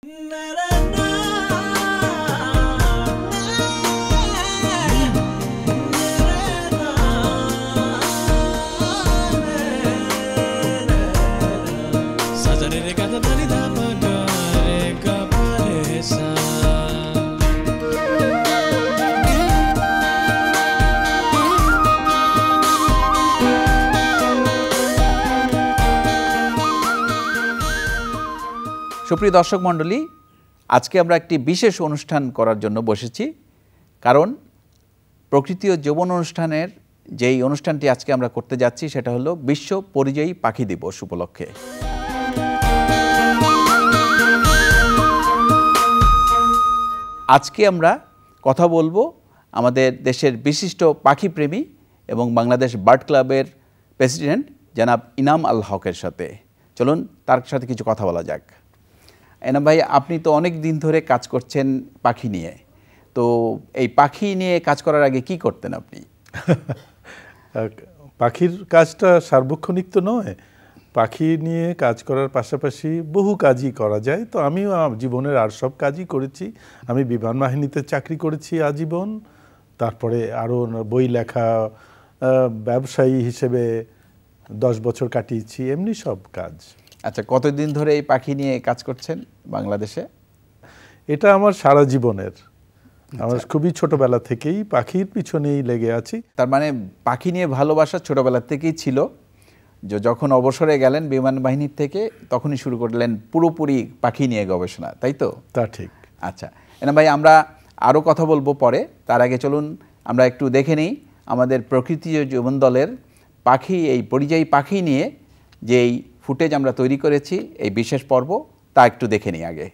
সুপ্রিয় দর্শক মণ্ডলী, আজকে আমরা একটি বিশেষ অনুষ্ঠান করার জন্য বসেছি। কারণ প্রকৃতি ও যৌবন অনুষ্ঠানের যেই অনুষ্ঠানটি আজকে আমরা করতে যাচ্ছি সেটা হলো বিশ্ব পরিযায়ী পাখি দিবস উপলক্ষে। আজকে আমরা কথা বলবো আমাদের দেশের বিশিষ্ট পাখিপ্রেমী এবং বাংলাদেশ বার্ড ক্লাবের প্রেসিডেন্ট জনাব ইনাম আল হকের সাথে। চলুন তার সাথে কিছু কথা বলা যাক। এনাম ভাই, আপনি তো অনেক দিন ধরে কাজ করছেন পাখি নিয়ে, তো এই পাখি নিয়ে কাজ করার আগে কি করতেন আপনি? পাখির কাজটা সার্বক্ষণিক তো নয়, পাখি নিয়ে কাজ করার পাশাপাশি বহু কাজই করা যায়। তো আমিও জীবনের আর সব কাজই করেছি। আমি বিমান বাহিনীতে চাকরি করেছি আজীবন, তারপরে আরও বই লেখা, ব্যবসায়ী হিসেবে 10 বছর কাটিয়েছি, এমনি সব কাজ। আচ্ছা, কতদিন ধরে এই পাখি নিয়ে কাজ করছেন বাংলাদেশে? এটা আমার সারা জীবনের, আমার খুবই ছোটবেলা থেকেই পাখির পিছনেই লেগে আছি। তার মানে পাখি নিয়ে ভালোবাসা ছোটবেলা থেকেই ছিল, যখন অবসরে গেলেন বিমান বাহিনীর থেকে তখনই শুরু করলেন পুরোপুরি পাখি নিয়ে গবেষণা, তাই তো? তা ঠিক। আচ্ছা এনাম ভাই, আমরা আরও কথা বলবো পরে, তার আগে চলুন আমরা একটু দেখে নিই আমাদের প্রকৃতি ও যৌবন দলের পাখি, এই পরিযায়ী পাখি নিয়ে যেই ফুটেজ আমরা তৈরি করেছি এই বিশেষ পর্ব, তা একটু দেখে নিই আগে।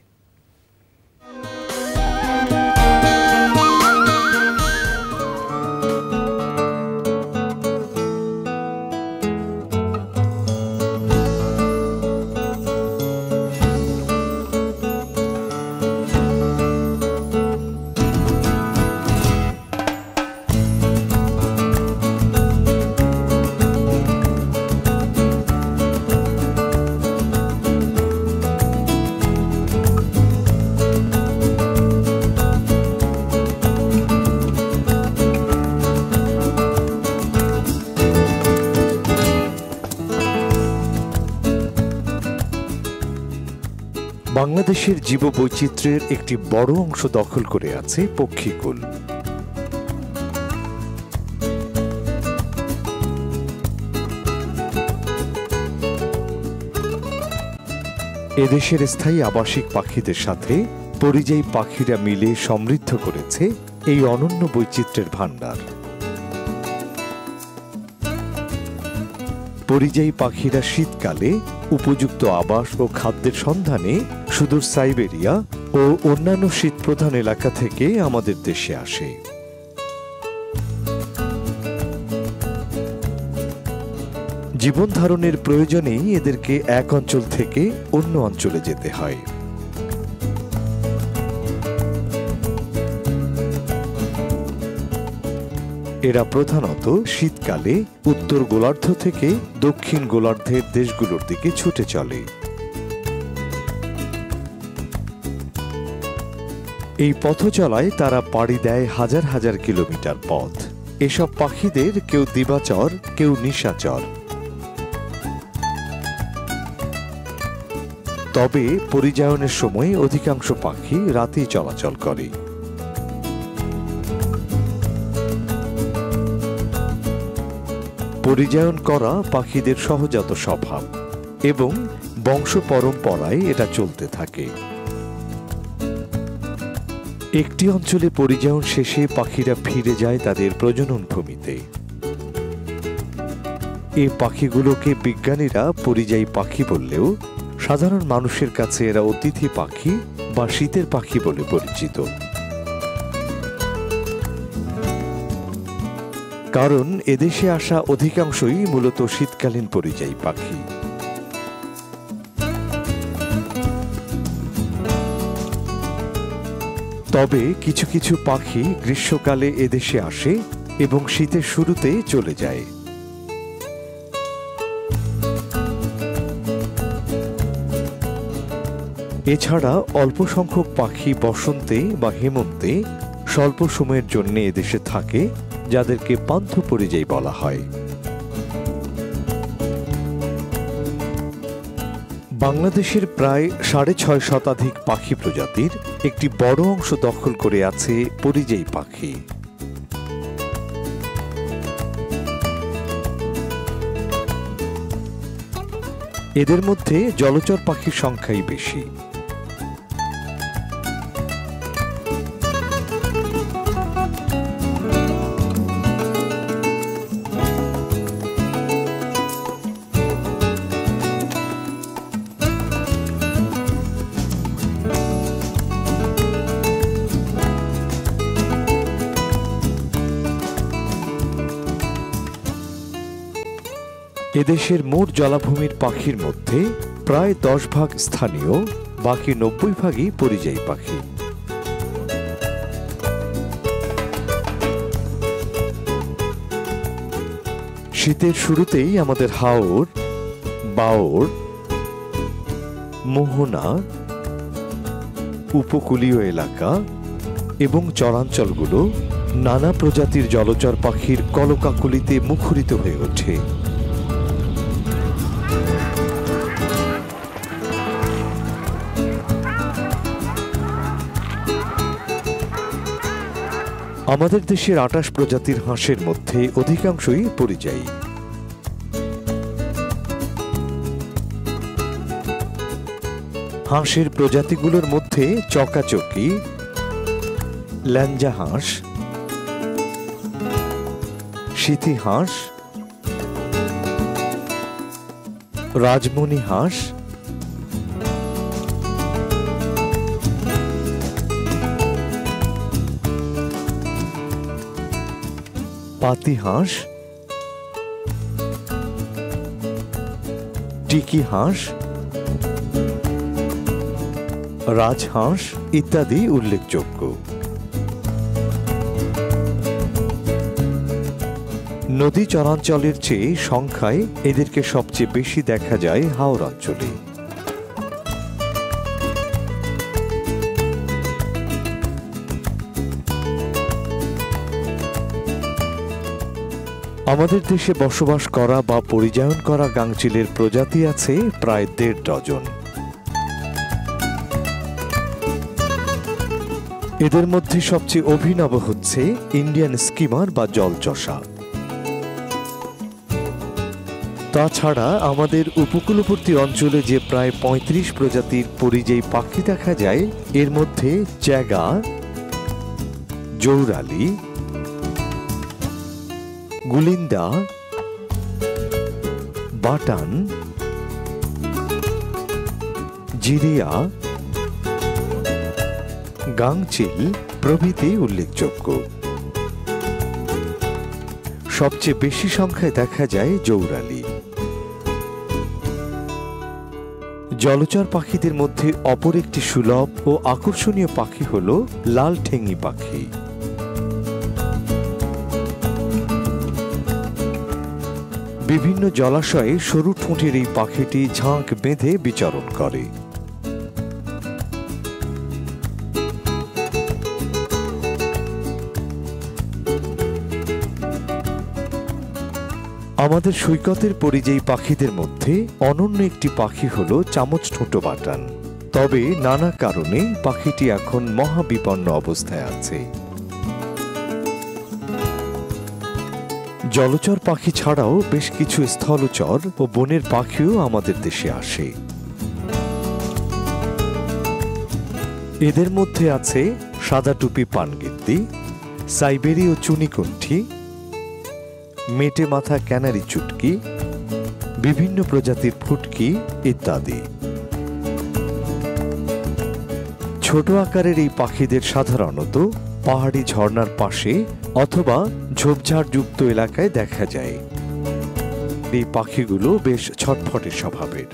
বাংলাদেশের জীববৈচিত্র্যের একটি বড় অংশ দখল করে আছে পক্ষীকুল। এদেশের স্থায়ী আবাসিক পাখিদের সাথে পরিযায়ী পাখিরা মিলে সমৃদ্ধ করেছে এই অনন্য বৈচিত্র্যের ভাণ্ডার। পরিযায়ী পাখিরা শীতকালে উপযুক্ত আবাস ও খাদ্যের সন্ধানে সুদূর সাইবেরিয়া ও অন্যান্য শীতপ্রধান এলাকা থেকে আমাদের দেশে আসে। জীবন ধারণের প্রয়োজনেই এদেরকে এক অঞ্চল থেকে অন্য অঞ্চলে যেতে হয়। এরা প্রধানত শীতকালে উত্তর গোলার্ধ থেকে দক্ষিণ গোলার্ধের দেশগুলোর দিকে ছুটে চলে। এই পথ চলায় তারা পাড়ি দেয় হাজার হাজার কিলোমিটার পথ। এসব পাখিদের কেউ দিবাচর, কেউ নিশাচর। তবে পরিযায়নের সময় অধিকাংশ পাখি রাতেই চলাচল করে। পরিযায়ন করা পাখিদের সহজাত স্বভাব এবং বংশ পরম্পরায় এটা চলতে থাকে। একটি অঞ্চলে পরিযায়ন শেষে পাখিরা ফিরে যায় তাদের প্রজনন ভূমিতে। এই পাখিগুলোকে বিজ্ঞানীরা পরিযায়ী পাখি বললেও সাধারণ মানুষের কাছে এরা অতিথি পাখি বা শীতের পাখি বলে পরিচিত। কারণ এদেশে আসা অধিকাংশই মূলত শীতকালীন পরিযায়ী পাখি। তবে কিছু কিছু পাখি গ্রীষ্মকালে এদেশে আসে এবং শীতের শুরুতে চলে যায়। এছাড়া অল্প সংখ্যক পাখি বসন্তে বা হেমন্তে স্বল্প সময়ের জন্য এদেশে থাকে, যাদেরকে পান্থ পরিযায়ী বলা হয়। বাংলাদেশের প্রায় 6.5 শতাধিক পাখি প্রজাতির একটি বড় অংশ দখল করে আছে পরিযায়ী পাখি। এদের মধ্যে জলচর পাখির সংখ্যাই বেশি। এদেশের মোট জলাভূমির পাখির মধ্যে প্রায় 10 ভাগ স্থানীয়, বাকি 90 ভাগই পরিযায়ী পাখি। শীতের শুরুতেই আমাদের হাওর, বাওর, মোহনা, উপকূলীয় এলাকা এবং চরাঞ্চলগুলো নানা প্রজাতির জলচর পাখির কলকাকলিতে মুখরিত হয়ে ওঠে। আমাদের দেশের 28 প্রজাতির হাঁসের মধ্যে অধিকাংশই পরিযায়ী। হাঁসের প্রজাতিগুলোর মধ্যে চকাচকি, ল্যাঞ্জা হাঁস, সিথি হাঁস, রাজমণি হাঁস, পাতি হাঁস, টিকি হাঁস, রাজহাঁস ইত্যাদি উল্লেখযোগ্য। নদী চরাঞ্চলের চেয়ে সংখ্যায় এদেরকে সবচেয়ে বেশি দেখা যায় হাওর অঞ্চলে। আমাদের দেশে বসবাস করা বা পরিযায়ন করা গাংচিলের প্রজাতি আছে প্রায় 1.5 ডজন। এদের মধ্যে সবচেয়ে অভিনব হচ্ছে ইন্ডিয়ান স্কিমার বা জলচষা। তাছাড়া আমাদের উপকূলবর্তী অঞ্চলে যে প্রায় 35 প্রজাতির পরিযায়ী পাখি দেখা যায়, এর মধ্যে চ্যাগা, জৌরালি, গুলিন্দা, বাটান, জিরিয়া, গাংচিল প্রভৃতি উল্লেখযোগ্য। সবচেয়ে বেশি সংখ্যায় দেখা যায় জৌরালি। জলচর পাখিদের মধ্যে অপর একটি সুলভ ও আকর্ষণীয় পাখি হল লাল ঠেঙি পাখি। বিভিন্ন জলাশয়ে সরু ঠোঁটের এই পাখিটি ঝাঁক বেঁধে বিচরণ করে। আমাদের সৈকতের পরিযায়ী পাখিদের মধ্যে অনন্য একটি পাখি হল চামচ ঠোঁটো বাটান। তবে নানা কারণে পাখিটি এখন মহাবিপন্ন অবস্থায় আছে। জলচর পাখি ছাড়াও বেশ কিছু স্থলচর ও বনের পাখিও আমাদের দেশে আসে। এদের মধ্যে আছে সাদা টুপি পানগিদ্দি, সাইবেরীয় চুনিকণ্ঠী, মেটে মাথা ক্যানারি চুটকি, বিভিন্ন প্রজাতির ফুটকি ইত্যাদি। ছোট আকারের এই পাখিদের সাধারণত পাহাড়ি ঝর্ণার পাশে অথবা ঝোপঝাড়যুক্ত এলাকায় দেখা যায়। এই পাখিগুলো বেশ ছটফটে স্বভাবের।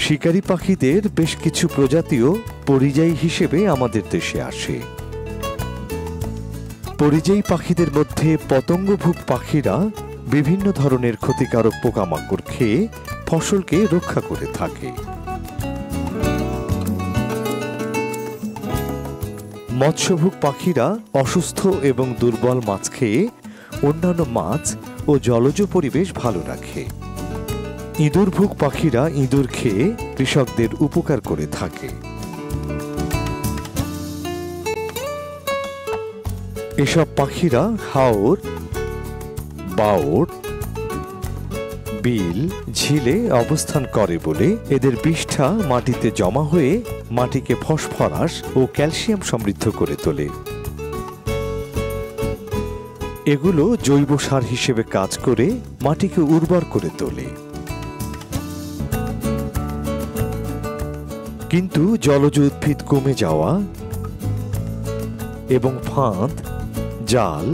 শিকারী পাখিদের বেশ কিছু প্রজাতিও পরিযায়ী হিসেবে আমাদের দেশে আসে। পরিযায়ী পাখিদের মধ্যে পতঙ্গভুক পাখিরা বিভিন্ন ধরনের ক্ষতিকারক পোকামাকড় খেয়ে ফসলকে রক্ষা করে থাকে। মৎস্যভোগ পাখিরা অসুস্থ এবং দুর্বল মাছ খেয়ে অন্যান্য মাছ ও জলজ পরিবেশ ভালো রাখে। ইঁদুরভোগ পাখিরা ইঁদুর খেয়ে কৃষকদের উপকার করে থাকে। এসব পাখিরা হাওর, বাওড়, বিল, ঝিলে অবস্থান করে বলে এদের বিষ্ঠা মাটিতে জমা হয়ে মাটিকে ফসফরাস ও ক্যালসিয়াম সমৃদ্ধ করে তোলে। এগুলো জৈব সার হিসেবে কাজ করে মাটিকে উর্বর করে তোলে। কিন্তু জলজ উদ্ভিদ কমে যাওয়া এবং ফাঁদ, জাল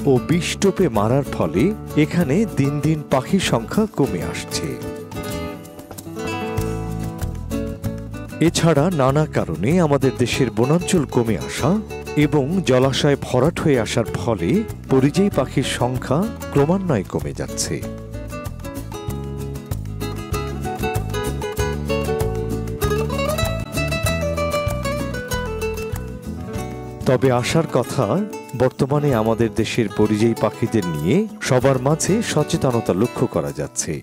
ও বিষ টোপে মারার ফলে এখানে দিন দিন পাখির সংখ্যা কমে আসছে। এছাড়া নানা কারণে আমাদের দেশের বনাঞ্চল কমে আসা এবং জলাশয় ভরাট হয়ে আসার ফলে পরিযায়ী পাখির সংখ্যা ক্রমান্বয়ে কমে যাচ্ছে। তবে আশার কথা, বর্তমানে আমাদের দেশের পরিযায়ী পাখিদের নিয়ে সবার মাঝে সচেতনতা লক্ষ্য করা যাচ্ছে।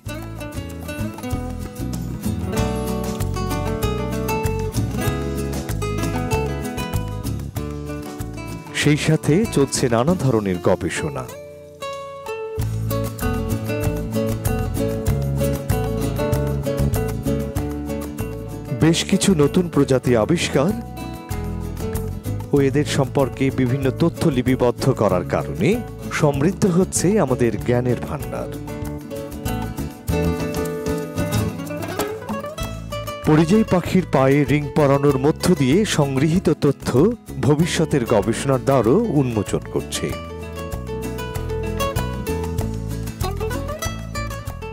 সেই সাথে চলছে নানা ধরনের গবেষণা। বেশ কিছু নতুন প্রজাতি আবিষ্কার ও এদের সম্পর্কে বিভিন্ন তথ্য লিপিবদ্ধ করার কারণে সমৃদ্ধ হচ্ছে আমাদের জ্ঞানের ভান্ডার। পরিযায়ী পাখির পায়ে রিং পরানোর মধ্য দিয়ে সংগৃহীত তথ্য ভবিষ্যতের গবেষণার দ্বারও উন্মোচন করছে।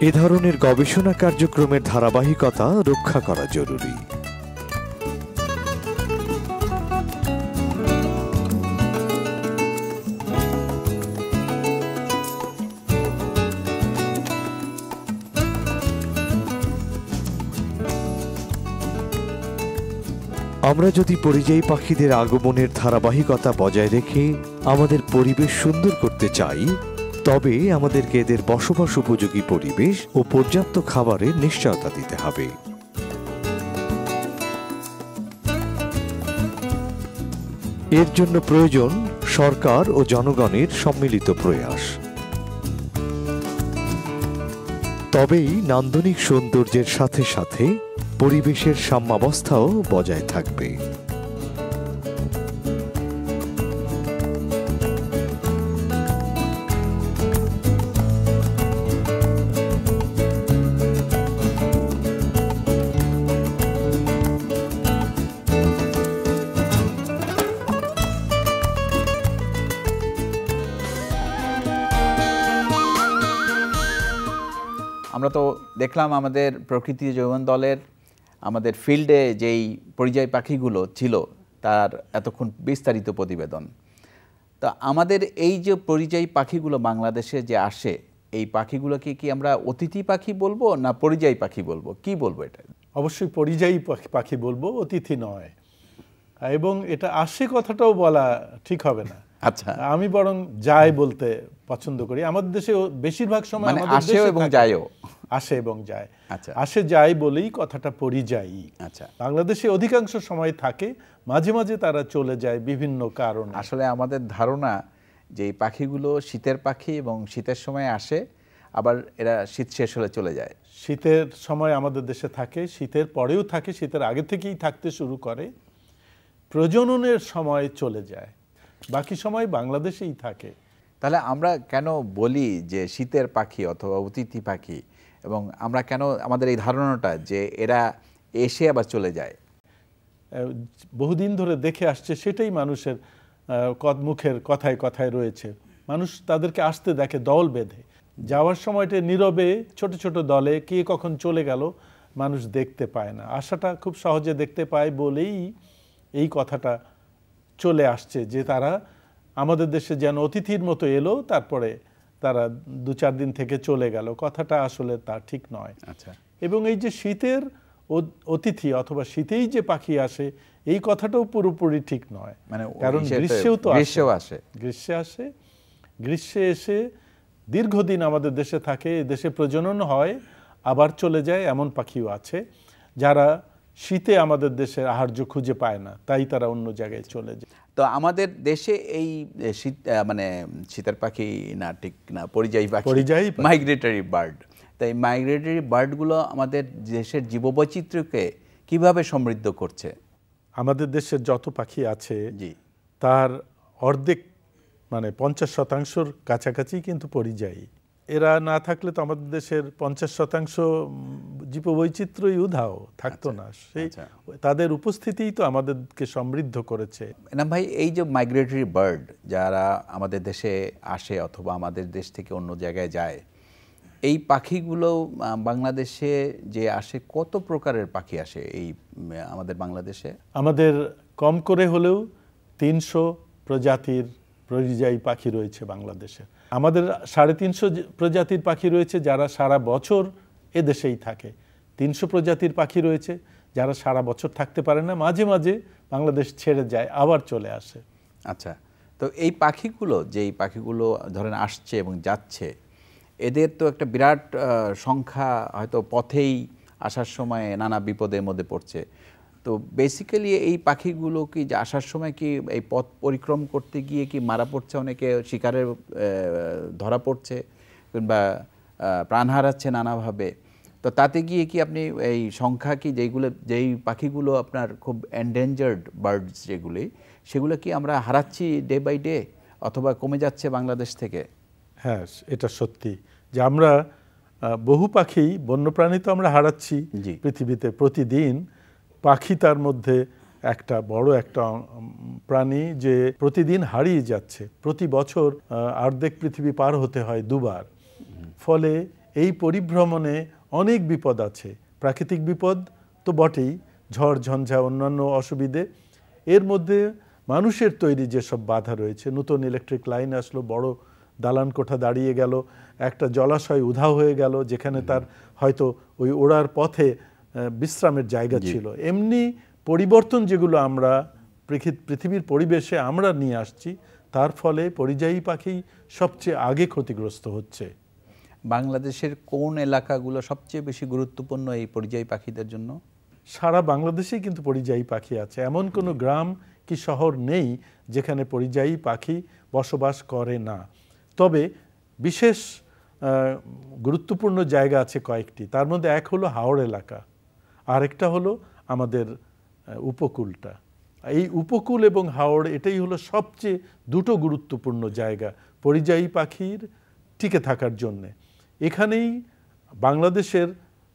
এ ধরনের গবেষণা কার্যক্রমের ধারাবাহিকতা রক্ষা করা জরুরি। আমরা যদি পরিযায়ী পাখিদের আগমনের ধারাবাহিকতা বজায় রেখে আমাদের পরিবেশ সুন্দর করতে চাই, তবে আমাদেরকে এদের বসবাস উপযোগী পরিবেশ ও পর্যাপ্ত খাবারের নিশ্চয়তা দিতে হবে। এর জন্য প্রয়োজন সরকার ও জনগণের সম্মিলিত প্রয়াস। তবেই নান্দনিক সৌন্দর্যের সাথে সাথে পরিবেশের সাম্যাবস্থাও বজায় থাকবে। আমরা তো দেখলাম আমাদের প্রকৃতি যৌবন দলের আমাদের ফিল্ডে যেই পরিযায়ী পাখিগুলো ছিল তার এতক্ষণ বিস্তারিত প্রতিবেদন। তা আমাদের এই যে পরিযায়ী পাখিগুলো বাংলাদেশে যে আসে, এই পাখিগুলোকে কি আমরা অতিথি পাখি বলবো না পরিযায়ী পাখি বলবো, কি বলবো? এটা অবশ্যই পরিযায়ী পাখি বলবো, অতিথি নয়। এবং এটা আসে কথাটাও বলা ঠিক হবে না। আচ্ছা, আমি বরং যায় বলতে পছন্দ করি। আমাদের দেশে বেশিরভাগ সময় মানে আসে এবং যায়ও, আসে এবং যায়। আচ্ছা, আসে যায় বলেই কথাটা পরিযায়ী। আচ্ছা, বাংলাদেশে অধিকাংশ সময় থাকে, মাঝে মাঝে তারা চলে যায় বিভিন্ন কারণে। আসলে আমাদের ধারণা যে এই পাখিগুলো শীতের পাখি এবং শীতের সময় আসে, আবার এরা শীত শেষ হলে চলে যায়। শীতের সময় আমাদের দেশে থাকে, শীতের পরেও থাকে, শীতের আগে থেকেই থাকতে শুরু করে, প্রজননের সময় চলে যায়, বাকি সময় বাংলাদেশেই থাকে। তাহলে আমরা কেন বলি যে শীতের পাখি অথবা অতিথি পাখি, এবং আমরা কেন আমাদের এই ধারণাটা যে এরা এসে আবার চলে যায়? বহুদিন ধরে দেখে আসছে, সেটাই মানুষের মুখের কথায় কথায় রয়েছে। মানুষ তাদেরকে আসতে দেখে দল বেঁধে, যাওয়ার সময়টা নীরবে ছোট ছোট দলে, কে কখন চলে গেল মানুষ দেখতে পায় না। আশাটা খুব সহজে দেখতে পায় বলেই এই কথাটা চলে আসছে যে তারা আমাদের দেশে যেন অতিথির মতো এলো, তারপরে তারা 2-4 দিন থেকে চলে গেল, কথাটা আসলে তা ঠিক নয়। আচ্ছা। এবং এই যে শীতের অতিথি অথবা শীতেই যে পাখি আসে এই কথাটাও পুরোপুরি ঠিক নয়, মানে কারণ গ্রীষ্মেও তো আসে। গ্রীষ্মে এসে দীর্ঘদিন আমাদের দেশে থাকে, দেশে প্রজনন হয়, আবার চলে যায়, এমন পাখিও আছে যারা শীতে আমাদের দেশের আহার্য খুঁজে পায় না, তাই তারা অন্য জায়গায় চলে যায়। তো আমাদের দেশে এই শীত মানে শীতের পাখি না, ঠিক না, পরিযায়ী পাখি, মাইগ্রেটরি বার্ড। তাই মাইগ্রেটরি বার্ডগুলো আমাদের দেশের জীববৈচিত্র্যকে কিভাবে সমৃদ্ধ করছে? আমাদের দেশের যত পাখি আছে জি, তার অর্ধেক মানে 50% কাছাকাছি কিন্তু পরিযায়ী। এরা না থাকলে তো আমাদের দেশের 50% জীববৈচিত্র্যই উধাও থাকতো না। সেই তাদের উপস্থিতিই তো আমাদেরকে সমৃদ্ধ করেছে। না ভাই, এই যে মাইগ্রেটরি বার্ড যারা আমাদের দেশে আসে অথবা আমাদের দেশ থেকে অন্য জায়গায় যায়, এই পাখিগুলো বাংলাদেশে যে আসে, কত প্রকারের পাখি আসে এই আমাদের বাংলাদেশে? আমাদের কম করে হলেও 300 প্রজাতির পরিযায়ী পাখি রয়েছে বাংলাদেশে। আমাদের 350 প্রজাতির পাখি রয়েছে যারা সারা বছর এদেশেই থাকে। 300 প্রজাতির পাখি রয়েছে যারা সারা বছর থাকতে পারে না, মাঝে মাঝে বাংলাদেশ ছেড়ে যায়, আবার চলে আসে। আচ্ছা, তো এই পাখিগুলো, যেই পাখিগুলো ধরেন আসছে এবং যাচ্ছে, এদের তো একটা বিরাট সংখ্যা হয়তো পথেই আসার সময় নানা বিপদের মধ্যে পড়ছে। তো বেসিক্যালি এই পাখিগুলো কি আসার সময় কি এই পথ পরিক্রম করতে গিয়ে কি মারা পড়ছে, অনেকে শিকারের ধরা পড়ছে কিংবা প্রাণ হারাচ্ছে নানাভাবে? তো তাতে গিয়ে কি আপনি এই সংখ্যা কি যেই পাখিগুলো আপনার খুব এন্ডেঞ্জার্ড বার্ডস সেগুলো কি আমরা হারাচ্ছি ডে বাই ডে, অথবা কমে যাচ্ছে বাংলাদেশ থেকে? হ্যাঁ, এটা সত্যি যে আমরা বহু পাখি, বন্যপ্রাণী তো আমরা হারাচ্ছি পৃথিবীতে প্রতিদিন। পাখি তার মধ্যে একটা বড় একটা প্রাণী যে প্রতিদিন হারিয়ে যাচ্ছে। প্রতি বছর অর্ধেক পৃথিবী পার হতে হয় 2 বার। ফলে এই পরিভ্রমণে অনেক বিপদ আছে। প্রাকৃতিক বিপদ তো বটেই, ঝড় ঝঞ্ঝা, অন্যান্য অসুবিধে, এর মধ্যে মানুষের তৈরি যেসব বাধা রয়েছে। নতুন ইলেকট্রিক লাইন আসলো, বড় দালান কোঠা দাঁড়িয়ে গেল, একটা জলাশয় উধাও হয়ে গেল যেখানে তার হয়তো ওই ওড়ার পথে বিশ্রামের জায়গা ছিল। এমনি পরিবর্তন যেগুলো আমরা পৃথিবীর পরিবেশে আমরা নিয়ে আসছি, তার ফলে পরিযায়ী পাখি সবচেয়ে আগে ক্ষতিগ্রস্ত হচ্ছে। বাংলাদেশের কোন এলাকাগুলো সবচেয়ে বেশি গুরুত্বপূর্ণ এই পরিযায়ী পাখিদের জন্য? সারা বাংলাদেশেই কিন্তু পরিযায়ী পাখি আছে। এমন কোনো গ্রাম কি শহর নেই যেখানে পরিযায়ী পাখি বসবাস করে না। তবে বিশেষ গুরুত্বপূর্ণ জায়গা আছে কয়েকটি। তার মধ্যে এক হলো হাওড় এলাকা, আরেকটা হলো আমাদের উপকূলটা। এই উপকূল এবং হাওড়, এটাই হলো সবচেয়ে দুটো গুরুত্বপূর্ণ জায়গা পরিযায়ী পাখির টিকে থাকার জন্যে। এখানেই বাংলাদেশের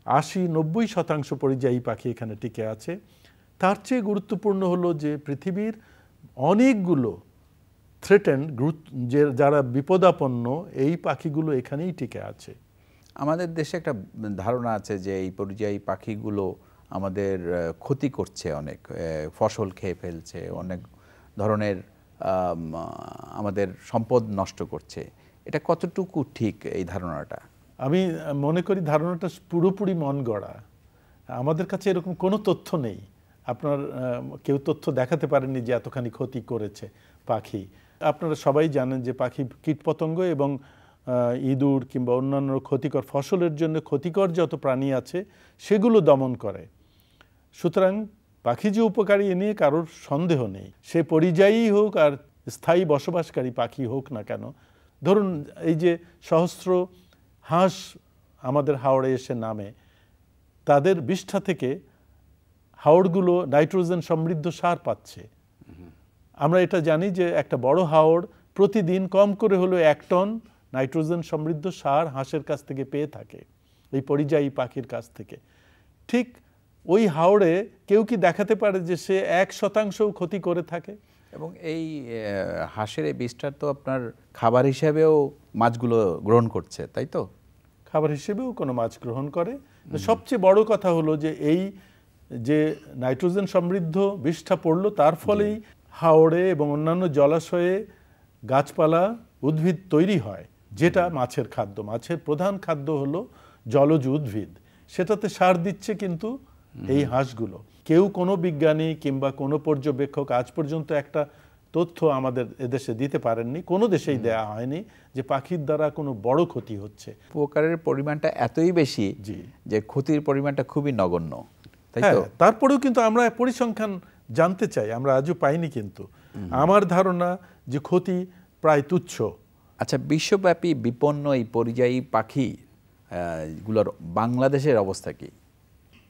80-90% পরিযায়ী পাখি এখানে টিকে আছে। তার চেয়ে গুরুত্বপূর্ণ হলো যে পৃথিবীর অনেকগুলো থ্রেটেন্ড যারা বিপদাপন্ন, এই পাখিগুলো এখানেই টিকে আছে। আমাদের দেশে একটা ধারণা আছে যে এই পরিযায়ী পাখিগুলো আমাদের ক্ষতি করছে, অনেক ফসল খেয়ে ফেলছে, অনেক ধরনের আমাদের সম্পদ নষ্ট করছে। এটা কতটুকু ঠিক এই ধারণাটা? আমি মনে করি ধারণাটা পুরোপুরি মন গড়া। আমাদের কাছে এরকম কোনো তথ্য নেই। আপনার কেউ তথ্য দেখাতে পারেননি যে এতখানি ক্ষতি করেছে পাখি। আপনারা সবাই জানেন যে পাখি কীটপতঙ্গ এবং ইঁদুর কিংবা অন্যান্য ক্ষতিকর ফসলের জন্য ক্ষতিকর যত প্রাণী আছে সেগুলো দমন করে। সুতরাং পাখি যে উপকারী এ নিয়ে কারোর সন্দেহ নেই। সে পরিযায়ী হোক আর স্থায়ী বসবাসকারী পাখি হোক না কেন। ধরুন এই যে সহস্র হাঁস আমাদের হাওড়ে এসে নামে, তাদের বিষ্ঠা থেকে হাওড়গুলো নাইট্রোজেন সমৃদ্ধ সার পাচ্ছে। আমরা এটা জানি যে একটা বড় হাওড় প্রতিদিন কম করে হলো 1 টন নাইট্রোজেন সমৃদ্ধ সার হাঁসের কাছ থেকে পেয়ে থাকে, এই পরিযায়ী পাখির কাছ থেকে। ঠিক ওই হাওড়ে কেউ কি দেখাতে পারে যে সে 1% ক্ষতি করে থাকে? এবং এই হাঁসের এই বীজটা তো আপনার খাবার হিসাবেও মাছগুলো গ্রহণ করছে, তাই তো? খাবার হিসেবেও কোনো মাছ গ্রহণ করে। সবচেয়ে বড় কথা হলো যে এই যে নাইট্রোজেন সমৃদ্ধ বীজটা পড়লো, তার ফলেই হাওড়ে এবং অন্যান্য জলাশয়ে গাছপালা, উদ্ভিদ তৈরি হয়, যেটা মাছের খাদ্য। মাছের প্রধান খাদ্য হলো জলজ উদ্ভিদ, সেটাতে সার দিচ্ছে কিন্তু এই হাঁসগুলো। কেউ কোনো বিজ্ঞানী কিংবা কোনো পর্যবেক্ষক আজ পর্যন্ত একটা তথ্য আমাদের এদেশে দিতে পারেননি, কোনো দেশেই দেয়া হয়নি যে পাখির দ্বারা কোনো বড় ক্ষতি হচ্ছে। উপকারের পরিমাণটা এতই বেশি যে ক্ষতির পরিমাণটা খুবই নগণ্য, তাই তো? তারপরেও কিন্তু আমরা পরিসংখ্যান জানতে চাই, আমরা আজও পাইনি। কিন্তু আমার ধারণা যে ক্ষতি প্রায় তুচ্ছ। আচ্ছা, বিশ্বব্যাপী বিপন্ন এই পরিযায়ী পাখি গুলোর বাংলাদেশের অবস্থা কি?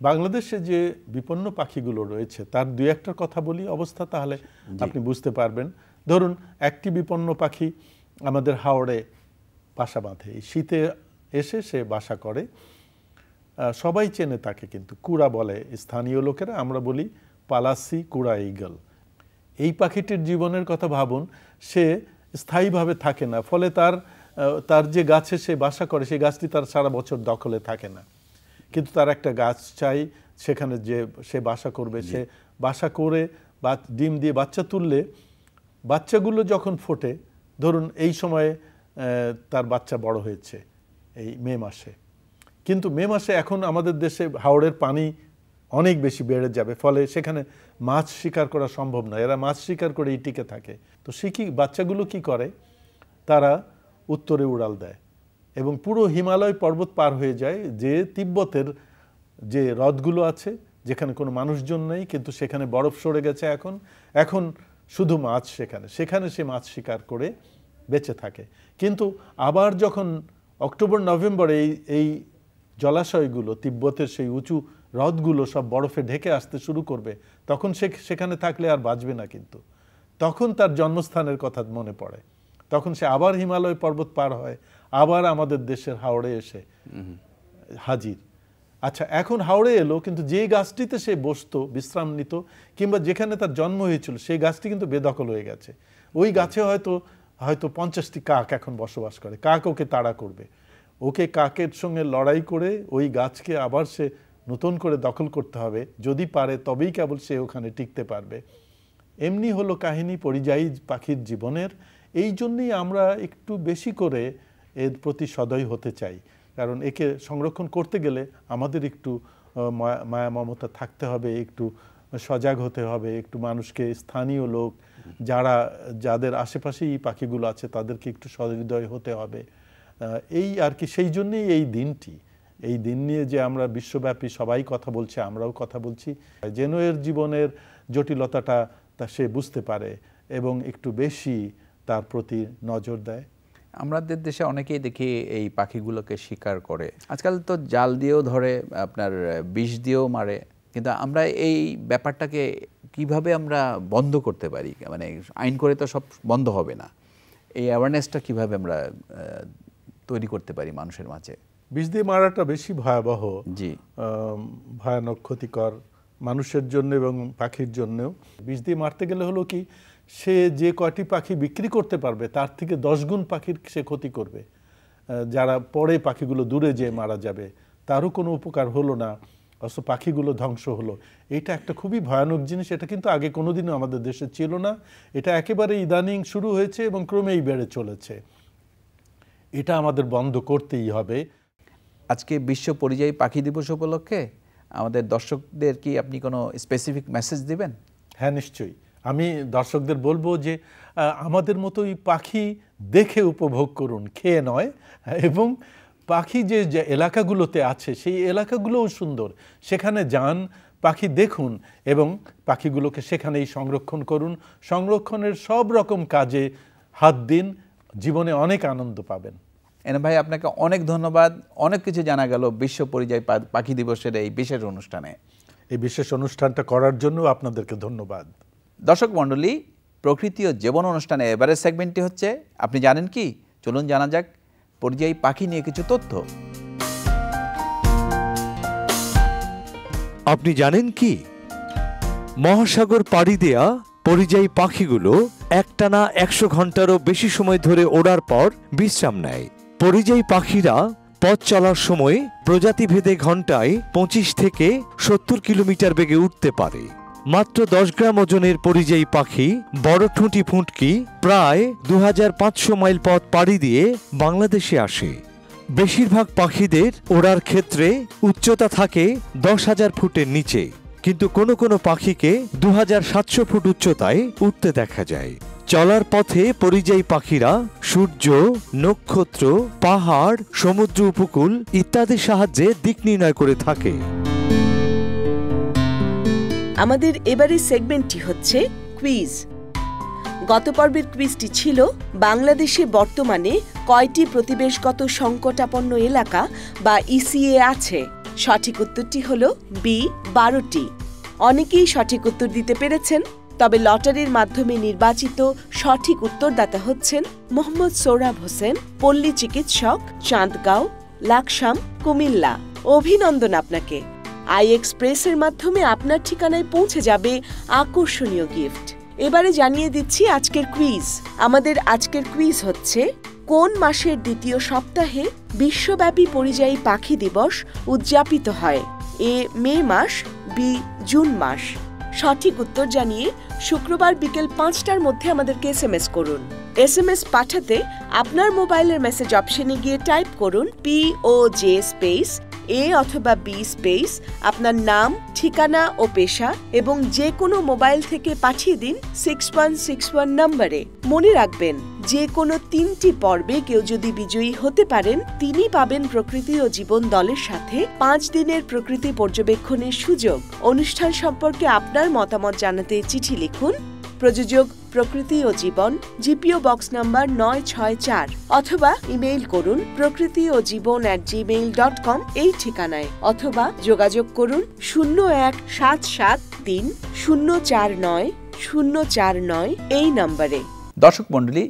বাংলাদেশে যে বিপন্ন পাখিগুলো রয়েছে তার দুই একটার কথা বলি অবস্থা, তাহলে আপনি বুঝতে পারবেন। ধরুন, একটি বিপন্ন পাখি আমাদের হাওড়ে বাসা বাঁধে, শীতে এসে সে বাসা করে। সবাই চেনে তাকে, কিন্তু কুড়া বলে স্থানীয় লোকেরা, আমরা বলি পালাসি কুড়া ঈগল। এই পাখিটির জীবনের কথা ভাবুন, সে স্থায়ীভাবে থাকে না, ফলে তার যে গাছে সে বাসা করে সেই গাছটি তার সারা বছর দখলে থাকে না, কিন্তু তার একটা গাছ চাই সেখানে যে সে বাসা করবে। সে বাসা করে ডিম দিয়ে বাচ্চা তুললে বাচ্চাগুলো যখন ফোটে, ধরুন এই সময়ে তার বাচ্চা বড় হয়েছে এই মে মাসে, কিন্তু মে মাসে এখন আমাদের দেশে হাওড়ের পানি অনেক বেশি বেড়ে যাবে, ফলে সেখানে মাছ শিকার করা সম্ভব নয়। এরা মাছ শিকার করেই টিকে থাকে। তো বাচ্চাগুলো কি করে, তারা উত্তরে উড়াল দেয় এবং পুরো হিমালয় পর্বত পার হয়ে যায়, যে তিব্বতের যে হ্রদগুলো আছে যেখানে কোনো মানুষজন নেই, কিন্তু সেখানে বরফ সরে গেছে এখন শুধু মাছ সেখানে সে মাছ শিকার করে বেঁচে থাকে। কিন্তু আবার যখন অক্টোবর নভেম্বরে এই জলাশয়গুলো, তিব্বতের সেই উঁচু হ্রদগুলো সব বরফে ঢেকে আসতে শুরু করবে, তখন সেখানে থাকলে আর বাঁচবে না। কিন্তু তখন তার জন্মস্থানের কথা মনে পড়ে, তখন সে আবার হিমালয় পর্বত পার হয়, আবার আমাদের দেশের হাওড়ে এসে হাজির। আচ্ছা, এখন হাওড়ে এলো, কিন্তু যে গাছটিতে সে বসতো, বিশ্রাম নিত, কিংবা যেখানে তার জন্ম হয়েছিল সেই গাছটি কিন্তু বেদখল হয়ে গেছে। ওই গাছে হয়তো 50টি কাক এখন বসবাস করে। কাক ওকে তাড়া করবে, ওকে কাকের সঙ্গে লড়াই করে ওই গাছকে আবার সে নতুন করে দখল করতে হবে, যদি পারে তবেই কেবল সে ওখানে টিকতে পারবে। এমনি হলো কাহিনী পরিযায়ী পাখির জীবনের। এই জন্যই আমরা একটু বেশি করে এর প্রতি সদয় হতে চাই, কারণ একে সংরক্ষণ করতে গেলে আমাদের একটু মায়া মমতা থাকতে হবে, একটু সজাগ হতে হবে, একটু মানুষকে, স্থানীয় লোক যাদের আশেপাশে এই পাখিগুলো আছে তাদেরকে একটু সহৃদয় হতে হবে। এই আর কি, সেই জন্যই এই দিন নিয়ে যে আমরা বিশ্বব্যাপী সবাই কথা বলছে, আমরাও কথা বলছি, যেন এর জীবনের জটিলতাটা সে বুঝতে পারে এবং একটু বেশি তার প্রতি নজর দেয়। আমাদের দেশে অনেকেই দেখি এই পাখিগুলোকে শিকার করে, আজকাল তো জাল দিয়েও ধরে, আপনার বিষ দিয়েও মারে, কিন্তু আমরা এই ব্যাপারটাকে কিভাবে আমরা বন্ধ করতে পারি? মানে আইন করে তো সব বন্ধ হবে না, এই অ্যাওয়ারনেসটা কিভাবে আমরা তৈরি করতে পারি মানুষের মাঝে? বিষ দিয়ে মারাটা বেশি ভয়াবহ, ভয়ানক, ক্ষতিকর মানুষের জন্য এবং পাখির জন্যও। বিষ দিয়ে মারতে গেলে হলো কি, সে যে কয়টি পাখি বিক্রি করতে পারবে তার থেকে 10 গুণ পাখির সে ক্ষতি করবে, যারা পরে পাখিগুলো দূরে যেয়ে মারা যাবে, তারও কোনো উপকার হলো না, অথচ পাখিগুলো ধ্বংস হলো। এটা একটা খুবই ভয়ানক জিনিস। এটা কিন্তু আগে কোনোদিনও আমাদের দেশে ছিল না, এটা একেবারে ইদানিং শুরু হয়েছে এবং ক্রমেই বেড়ে চলেছে। এটা আমাদের বন্ধ করতেই হবে। আজকে বিশ্ব পরিযায়ী পাখি দিবস উপলক্ষে আমাদের দর্শকদের কি আপনি কোনো স্পেসিফিক মেসেজ দিবেন? হ্যাঁ, নিশ্চয়ই। আমি দর্শকদের বলবো যে আমাদের মতোই পাখি দেখে উপভোগ করুন, খেয়ে নয়, এবং পাখি যে এলাকাগুলোতে আছে সেই এলাকাগুলোও সুন্দর, সেখানে যান, পাখি দেখুন এবং পাখিগুলোকে সেখানেই সংরক্ষণ করুন। সংরক্ষণের সব রকম কাজে হাত দিন, জীবনে অনেক আনন্দ পাবেন। এনাম ভাই, আপনাকে অনেক ধন্যবাদ। অনেক কিছু জানা গেল বিশ্ব পরিযায়ী পাখি দিবসের এই বিশেষ অনুষ্ঠানে। এই বিশেষ অনুষ্ঠানটা করার জন্য আপনাদেরকে ধন্যবাদ। দর্শক মণ্ডলী, প্রকৃতি ও জীবন অনুষ্ঠানে এবারের সেগমেন্টটি হচ্ছে আপনি জানেন কি। চলুন জানা যাক পরিযায়ী পাখি নিয়ে কিছু তথ্য। আপনি জানেন কি, মহাসাগর পাড়ি দেয়া পরিযায়ী পাখিগুলো একটানা 100 ঘন্টারও বেশি সময় ধরে ওড়ার পর বিশ্রাম নেয়। পরিযায়ী পাখিরা পথ চলার সময় প্রজাতিভেদে ঘন্টায় 25 থেকে 70 কিলোমিটার বেগে উঠতে পারে। মাত্র 10 গ্রাম ওজনের পরিযায়ী পাখি বড় ঠুঁটি ফুঁটকি প্রায় 2500 মাইল পথ পাড়ি দিয়ে বাংলাদেশে আসে। বেশিরভাগ পাখিদের ওড়ার ক্ষেত্রে উচ্চতা থাকে 10,000 ফুটের নিচে, কিন্তু কোনো কোনো পাখিকে 2700 ফুট উচ্চতায় উঠতে দেখা যায়। চলার পথে পরিযায়ী পাখিরা সূর্য, নক্ষত্র, পাহাড়, সমুদ্র উপকূল ইত্যাদির সাহায্যে দিক নির্ণয় করে থাকে। আমাদের এবারের সেগমেন্টটি হচ্ছে কুইজ। গত পর্বের কুইজটি ছিল বাংলাদেশে বর্তমানে কয়টি প্রতিবেশগত সংকটাপন্ন এলাকা বা ইসিএ আছে। সঠিক উত্তরটি হল বি, 12টি। অনেকেই সঠিক উত্তর দিতে পেরেছেন, তবে লটারির মাধ্যমে নির্বাচিত সঠিক উত্তরদাতা হচ্ছেন মোহাম্মদ সোহরাব হোসেন, পল্লী চিকিৎসক, চাঁদগাঁও, লাকসাম, কুমিল্লা। অভিনন্দন আপনাকে। আই এক্সপ্রেসের মাধ্যমে আপনার ঠিকানায় পৌঁছে যাবে আকর্ষণীয় গিফট। এবারে জানিয়ে দিচ্ছি আজকের কুইজ। আমাদের আজকের কুইজ হচ্ছে, কোন মাসের দ্বিতীয় সপ্তাহে বিশ্বব্যাপী পরিযায়ী পাখি দিবস উদযাপিত হয়? এ, মে মাস, বি, জুন মাস। সঠিক উত্তর জানিয়ে শুক্রবার বিকেল 5টার মধ্যে আমাদেরকে SMS করুন। SMS পাঠাতে আপনার মোবাইলের মেসেজ অপশনে গিয়ে টাইপ করুন POJ স্পেস A অথবা B স্পেস আপনার নাম, ঠিকানা ও পেশা এবং যে কোনো মোবাইল থেকে পাঠিয়ে দিন 6161 নম্বরে। মনে রাখবেন, যে কোনো 3টি পর্বে কেউ যদি বিজয়ী হতে পারেন, তিনি পাবেন প্রকৃতি ও জীবন দলের সাথে 5 দিনের প্রকৃতি পর্যবেক্ষণের সুযোগ। অনুষ্ঠান সম্পর্কে আপনার মতামত জানাতে চিঠি লিখুন। প্রযোজক প্রকৃতি ও জীবন, জিপিও বক্স নাম্বার 964, অথবা ইমেইল করুন prokriti-ojibon@gmail.com এই ঠিকানায়, অথবা যোগাযোগ করুন 01773049 এই নম্বরে। দর্শক মণ্ডলী,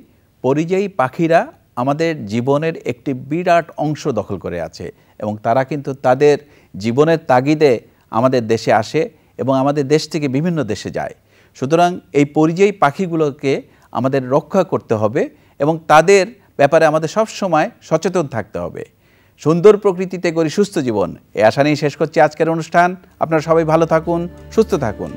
পরিযায়ী পাখিরা আমাদের জীবনের একটি বিরাট অংশ দখল করে আছে এবং তারা কিন্তু তাদের জীবনের তাগিদে আমাদের দেশে আসে এবং আমাদের দেশ থেকে বিভিন্ন দেশে যায়। সুতরাং এই পরিযায়ী পাখিগুলোকে আমাদের রক্ষা করতে হবে এবং তাদের ব্যাপারে আমাদের সব সময় সচেতন থাকতে হবে। সুন্দর প্রকৃতিতে গড়ি সুস্থ জীবন, এই আশা নিয়ে শেষ করছি আজকের অনুষ্ঠান। আপনারা সবাই ভালো থাকুন, সুস্থ থাকুন।